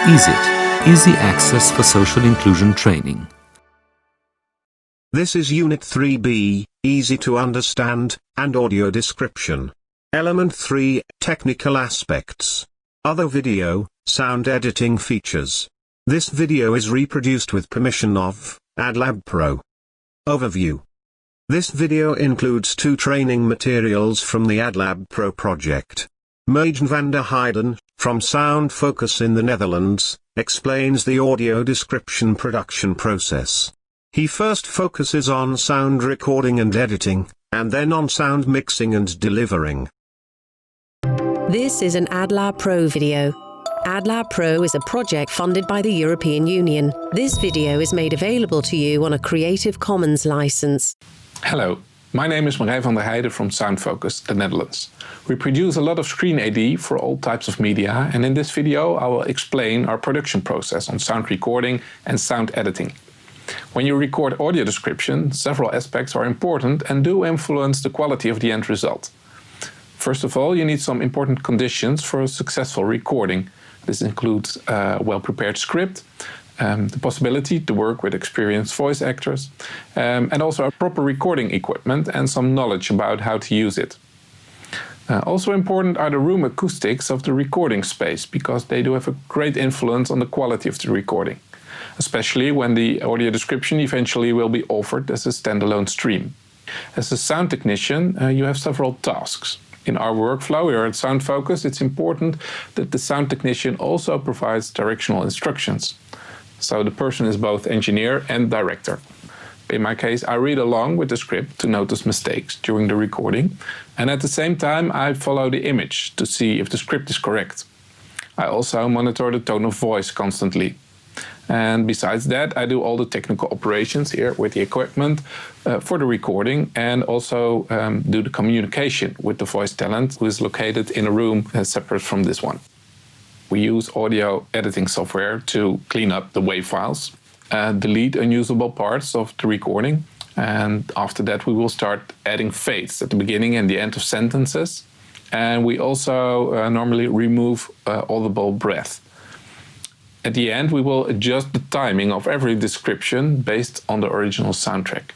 EasyIt, Easy Access for Social Inclusion Training. This is Unit 3B, Easy to Understand, and Audio Description. Element 3, Technical Aspects. Other video, sound editing features. This video is reproduced with permission of AdLab Pro. Overview. This video includes 2 training materials from the AdLab Pro project. Marijn van der Heijden, from Sound Focus in the Netherlands, explains the audio description production process. He first focuses on sound recording and editing, and then on sound mixing and delivering. This is an AdLab Pro video. AdLab Pro is a project funded by the European Union. This video is made available to you on a Creative Commons license. Hello, my name is Marijn van der Heijden from Sound Focus, the Netherlands. We produce a lot of screen AD for all types of media, and in this video I will explain our production process on sound recording and sound editing. When you record audio description, several aspects are important and do influence the quality of the end result. First of all, you need some important conditions for a successful recording. This includes a well-prepared script, the possibility to work with experienced voice actors, and also a proper recording equipment and some knowledge about how to use it. Also important are the room acoustics of the recording space, because they do have a great influence on the quality of the recording, especially when the audio description eventually will be offered as a standalone stream. As a sound technician, you have several tasks. In our workflow here at Sound Focus, it's important that the sound technician also provides directional instructions. So the person is both engineer and director. In my case, I read along with the script to notice mistakes during the recording, and at the same time I follow the image to see if the script is correct. I also monitor the tone of voice constantly. And besides that, I do all the technical operations here with the equipment for the recording, and also do the communication with the voice talent who is located in a room separate from this one. We use audio editing software to clean up the WAV files, delete unusable parts of the recording, and after that we will start adding fades at the beginning and the end of sentences. And we also normally remove audible breath. At the end, we will adjust the timing of every description based on the original soundtrack.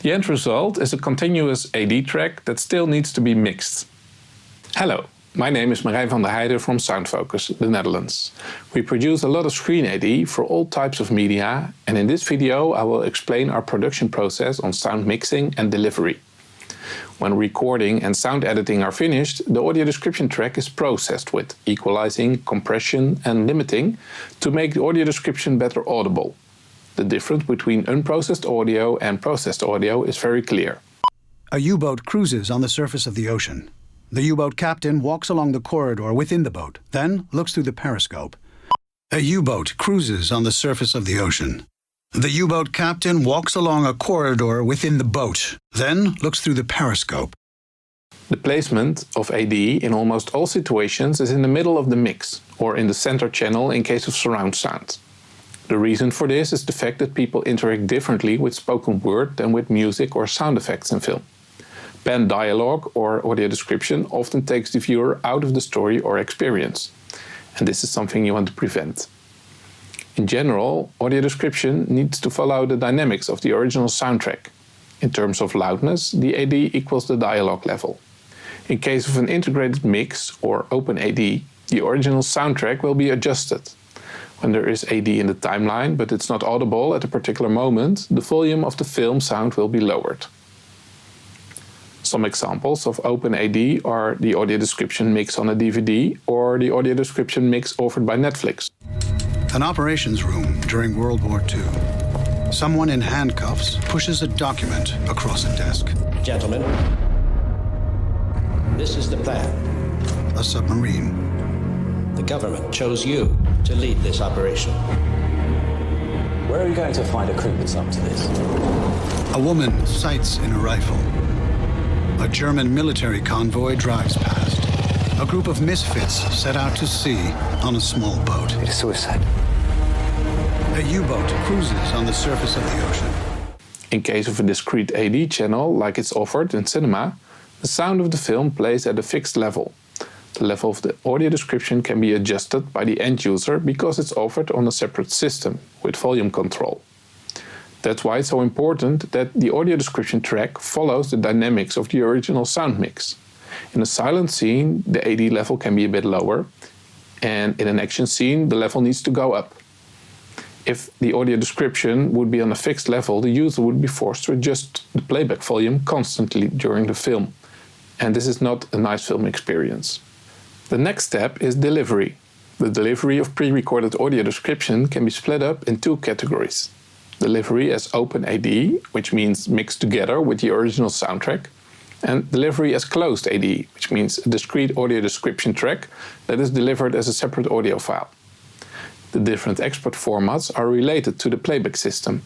The end result is a continuous AD track that still needs to be mixed. Hello, my name is Marijn van der Heijden from Sound Focus, the Netherlands. We produce a lot of screen AD for all types of media, and in this video I will explain our production process on sound mixing and delivery. When recording and sound editing are finished, the audio description track is processed with equalizing, compression and limiting to make the audio description better audible. The difference between unprocessed audio and processed audio is very clear. A U-boat cruises on the surface of the ocean. The U-boat captain walks along the corridor within the boat, then looks through the periscope. A U-boat cruises on the surface of the ocean. The U-boat captain walks along a corridor within the boat, then looks through the periscope. The placement of AD in almost all situations is in the middle of the mix, or in the center channel in case of surround sound. The reason for this is the fact that people interact differently with spoken word than with music or sound effects in film. Banned dialogue or audio description often takes the viewer out of the story or experience, and this is something you want to prevent. In general, audio description needs to follow the dynamics of the original soundtrack. In terms of loudness, the AD equals the dialogue level. In case of an integrated mix or open AD, the original soundtrack will be adjusted. When there is AD in the timeline, but it's not audible at a particular moment, the volume of the film sound will be lowered. Some examples of open AD are the audio description mix on a DVD or the audio description mix offered by Netflix. An operations room during World War II. Someone in handcuffs pushes a document across a desk. Gentlemen, this is the plan. A submarine. The government chose you to lead this operation. Where are you going to find a crew that's up to this? A woman sights in a rifle. A German military convoy drives past. A group of misfits set out to sea on a small boat. It is suicide. A U-boat cruises on the surface of the ocean. In case of a discrete AD channel, like it's offered in cinema, The sound of the film plays at a fixed level. The level of the audio description can be adjusted by the end user because it's offered on a separate system with volume control. That's why it's so important that the audio description track follows the dynamics of the original sound mix. In a silent scene, the AD level can be a bit lower, and in an action scene, the level needs to go up. If the audio description would be on a fixed level, the user would be forced to adjust the playback volume constantly during the film. And this is not a nice film experience. The next step is delivery. The delivery of pre-recorded audio description can be split up in two categories. Delivery as open AD, which means mixed together with the original soundtrack, and delivery as closed AD, which means a discrete audio description track that is delivered as a separate audio file. The different export formats are related to the playback system.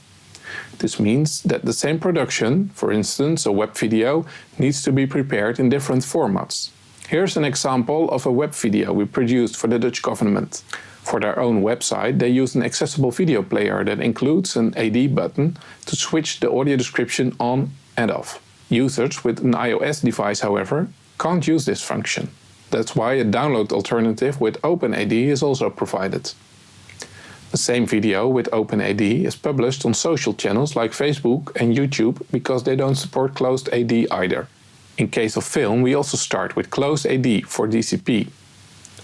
This means that the same production, for instance a web video, needs to be prepared in different formats. Here's an example of a web video we produced for the Dutch government. For their own website, they use an accessible video player that includes an AD button to switch the audio description on and off. Users with an iOS device, however, can't use this function. That's why a download alternative with OpenAD is also provided. The same video with OpenAD is published on social channels like Facebook and YouTube because they don't support closed AD either. In case of film, we also start with closed AD for DCP,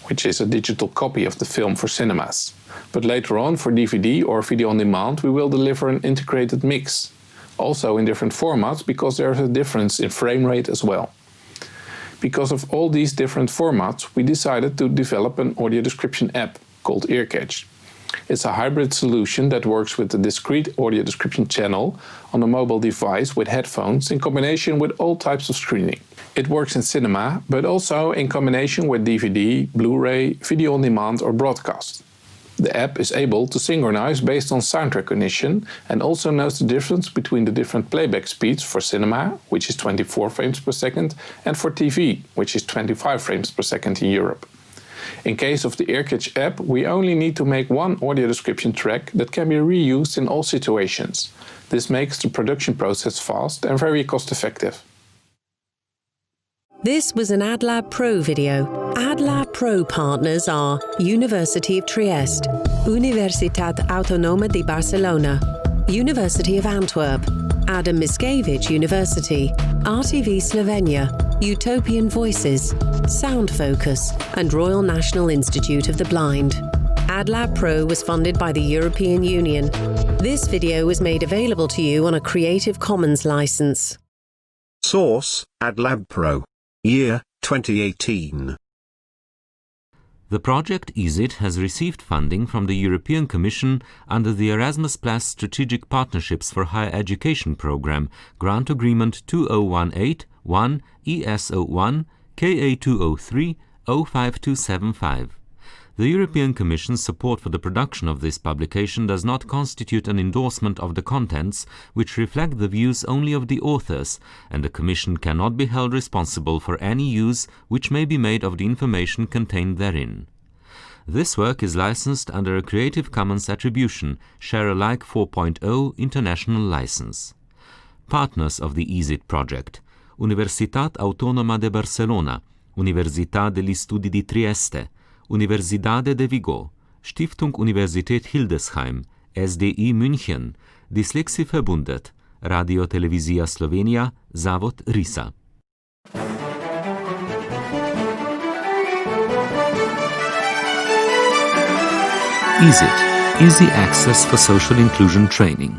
which is a digital copy of the film for cinemas. But later on, for DVD or video on demand, we will deliver an integrated mix. Also in different formats because there's a difference in frame rate as well. Because of all these different formats, we decided to develop an audio description app called EarCatch. It's a hybrid solution that works with a discrete audio description channel on a mobile device with headphones in combination with all types of screening. It works in cinema, but also in combination with DVD, Blu-ray, video on demand or broadcast. The app is able to synchronize based on sound recognition and also knows the difference between the different playback speeds for cinema, which is 24 frames per second, and for TV, which is 25 frames per second in Europe. In case of the EarCatch app, we only need to make one audio description track that can be reused in all situations. This makes the production process fast and very cost-effective. This was an AdLab Pro video. AdLab Pro partners are University of Trieste, Universitat Autonoma de Barcelona, University of Antwerp, Adam Mickiewicz University, RTV Slovenia, Utopian Voices, Sound Focus, and Royal National Institute of the Blind. AdLab Pro was funded by the European Union. This video was made available to you on a Creative Commons license. Source: AdLab Pro. Year 2018. The project EasyIt has received funding from the European Commission under the Erasmus Plus Strategic Partnerships for Higher Education Programme, Grant Agreement 2018-1 ES01 KA203 05275. The European Commission's support for the production of this publication does not constitute an endorsement of the contents, which reflect the views only of the authors, and the Commission cannot be held responsible for any use which may be made of the information contained therein. This work is licensed under a Creative Commons Attribution, Share Alike 4.0 International License. Partners of the EasyIt project: Universitat Autonoma de Barcelona, Università degli Studi di Trieste, Universidade de Vigo, Stiftung Universität Hildesheim, SDI München, Dyslexie Verbundet, Radio Televizija Slovenija, Zavod RISA. EasyIt, easy access for social inclusion training.